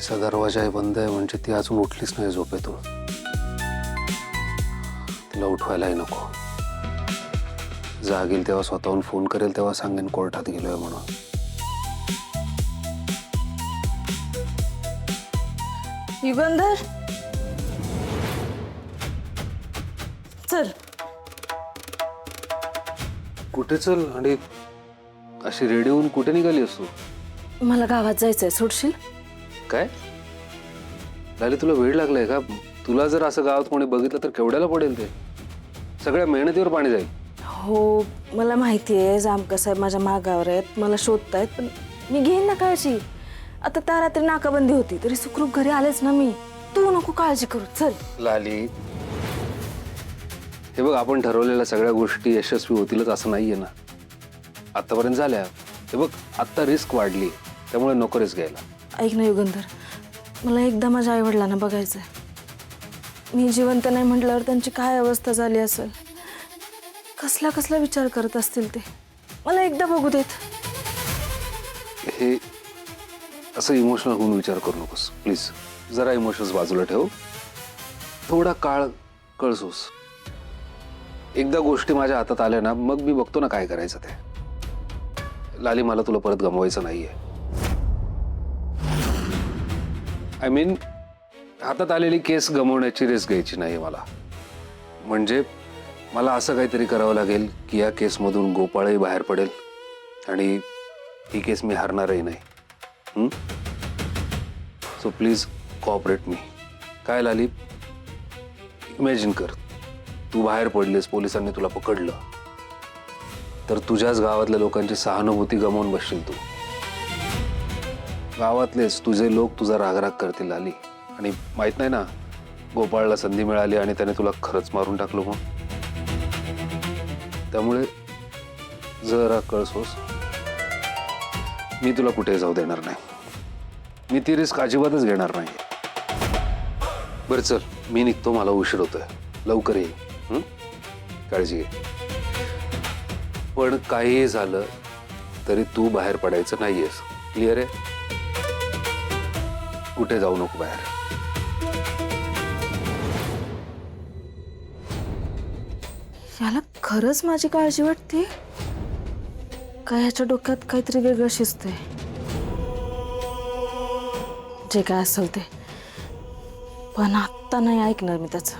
तिचा दरवाजा बंद आहे म्हणजे ती अजून उठलीच नाही झोपेतून. तिला उठवायलाही नको. जागेल तेव्हा स्वतःहून फोन करेल तेव्हा सांगेन कोर्टात गेलोय म्हणून. युगंधर, चल. कुठे चल? आणि अशी रेडी होऊन कुठे निघाली असतो? मला गावात जायचंय, सोडशील? काय लाली, तुला वेळ लागलाय का? तुला जर असं गावात कोणी बघितलं तर केवढ्याला पडेल ते? सगळ्या मेहनतीवर पाणी जाईल. हो, मला माहिती आहे जामका साहेब माझ्या मागावर आहेत, मला शोधतायत, पण मी घेईन ना काळजी. आता त्या रात्री नाकाबंदी होती तरी सुखरूप घरी आलेच ना मी. तू नको काळजी करू, चल. लाली, हे बघ, आपण ठरवलेल्या सगळ्या गोष्टी यशस्वी होतीलच असं नाहीये ना. आतापर्यंत झाल्या. हे बघ, आत्ता रिस्क वाढली, त्यामुळे नको रिस्क घ्यायला. ऐक ना युगंधर, मला एकदा माझ्या आई वडिलांना बघायचंय. मी जिवंत नाही म्हटल्यावर त्यांची काय अवस्था झाली असेल, कसला कसला विचार करत असतील ते. मला एकदा बघू देत. हे असं इमोशनल होऊन विचार करू नकोस प्लीज. जरा इमोशन्स बाजूला ठेव. थोडा काळ कळसोस. एकदा गोष्टी माझ्या हातात आल्या ना, मग मी बघतो ना काय करायचं ते. लाली, मला तुला परत गमवायचं नाहीये. आय मीन, हातात आलेली केस गमवण्याची रिस्क घ्यायची नाही मला. म्हणजे मला असं काहीतरी करावं लागेल की या केसमधून गोपाळही बाहेर पडेल आणि ही केस मी हारणारही नाही. सो प्लीज कोऑपरेट मी. काय लाली, इमॅजिन कर, तू बाहेर पडलीस, पोलिसांनी तुला पकडलं, तर तुझ्याच गावातल्या लोकांची सहानुभूती गमावून बसशील तू. गावातलेच तुझे लोक तुझा रागराग करतील लाली. आणि माहित नाही ना, गोपाळला संधी मिळाली आणि त्याने तुला खरंच मारून टाकलं मग. त्यामुळे जरा कळसोस. मी तुला कुठे जाऊ देणार नाही. मी ती रिस्क अजिबातच घेणार नाही. बरं चल, मी निघतो, मला उशीर होतोय. लवकर ये. काळजी घे. पण काहीही झालं तरी तू बाहेर पडायचं नाहीयेस. क्लिअर आहे? कुठे जाऊ नको बाहेर. याला खरंच माझी काळजी वाटते काय? ह्याच्या डोक्यात काहीतरी वेगळं शिजतंय. जे काय असेल ते, पण आत्ता नाही ऐकणार मी त्याचं.